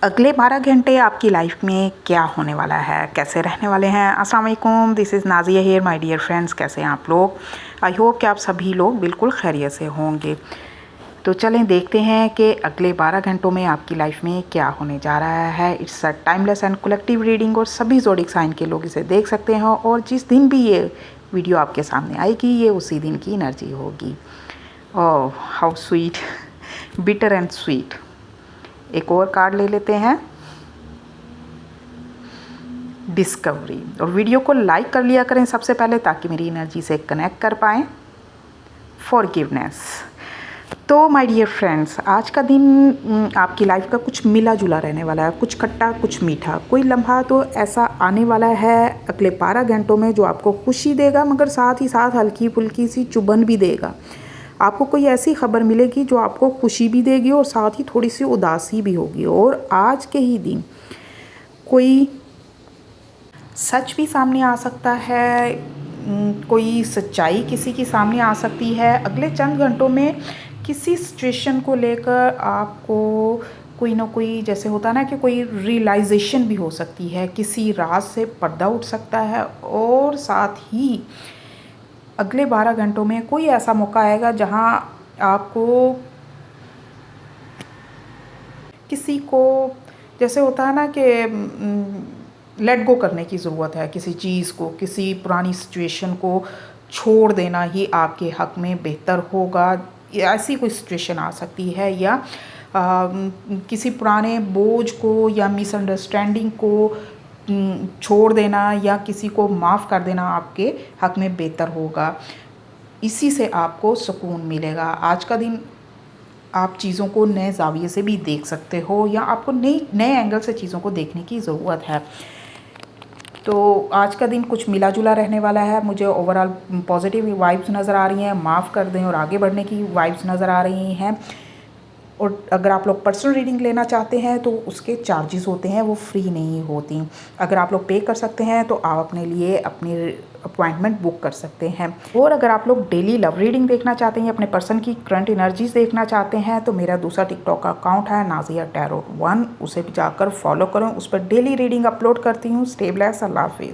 अगले 12 घंटे आपकी लाइफ में क्या होने वाला है, कैसे रहने वाले हैं। अस्सलाम वालेकुम, this is Nazia here my dear friends. कैसे हैं आप लोग? आई होप कि आप सभी लोग बिल्कुल खैरियत से होंगे। तो चलें देखते हैं कि अगले 12 घंटों में आपकी लाइफ में क्या होने जा रहा है। It's a timeless and collective reading और सभी ज़ोडिक साइन के लोग इसे देख सकते हैं और जिस दिन भी ये वीडियो आपके सामने आएगी ये उसी दिन की एनर्जी होगी। Oh how sweet, bitter and sweet. एक और कार्ड ले लेते हैं, डिस्कवरी। और वीडियो को लाइक कर लिया करें सबसे पहले ताकि मेरी एनर्जी से कनेक्ट कर पाएँ। फॉरगिवनेस। तो माय डियर फ्रेंड्स, आज का दिन आपकी लाइफ का कुछ मिला जुला रहने वाला है, कुछ खट्टा कुछ मीठा। कोई लम्हा तो ऐसा आने वाला है अगले 12 घंटों में जो आपको खुशी देगा, मगर साथ ही साथ हल्की फुल्की सी चुभन भी देगा। आपको कोई ऐसी खबर मिलेगी जो आपको खुशी भी देगी और साथ ही थोड़ी सी उदासी भी होगी। और आज के ही दिन कोई सच भी सामने आ सकता है, कोई सच्चाई किसी की सामने आ सकती है। अगले चंद घंटों में किसी सिचुएशन को लेकर आपको कोई ना कोई, जैसे होता है ना कि कोई रियलाइजेशन भी हो सकती है, किसी राज से पर्दा उठ सकता है। और साथ ही अगले 12 घंटों में कोई ऐसा मौका आएगा जहां आपको किसी को, जैसे होता है ना कि लेट गो करने की ज़रूरत है, किसी चीज़ को, किसी पुरानी सिचुएशन को छोड़ देना ही आपके हक़ में बेहतर होगा। ऐसी कोई सिचुएशन आ सकती है, या किसी पुराने बोझ को या मिसअंडरस्टैंडिंग को छोड़ देना या किसी को माफ़ कर देना आपके हक़ में बेहतर होगा। इसी से आपको सुकून मिलेगा। आज का दिन आप चीज़ों को नए ज़ाविये से भी देख सकते हो, या आपको नए एंगल से चीज़ों को देखने की ज़रूरत है। तो आज का दिन कुछ मिला जुला रहने वाला है। मुझे ओवरऑल पॉजिटिव वाइब्स नज़र आ रही हैं, माफ़ कर दें और आगे बढ़ने की वाइब्स नज़र आ रही हैं। और अगर आप लोग पर्सनल रीडिंग लेना चाहते हैं तो उसके चार्जेस होते हैं, वो फ्री नहीं होती। अगर आप लोग पे कर सकते हैं तो आप अपने लिए अपनी अपॉइंटमेंट बुक कर सकते हैं। और अगर आप लोग डेली लव रीडिंग देखना चाहते हैं, अपने पर्सन की करंट एनर्जीज देखना चाहते हैं, तो मेरा दूसरा टिकटॉक का अकाउंट है नाज़िया टैरोट 1, उसे जाकर फॉलो करें। उस पर डेली रीडिंग अपलोड करती हूँ। स्टे ब्लेस्ड, अल्लाह हाफिज़।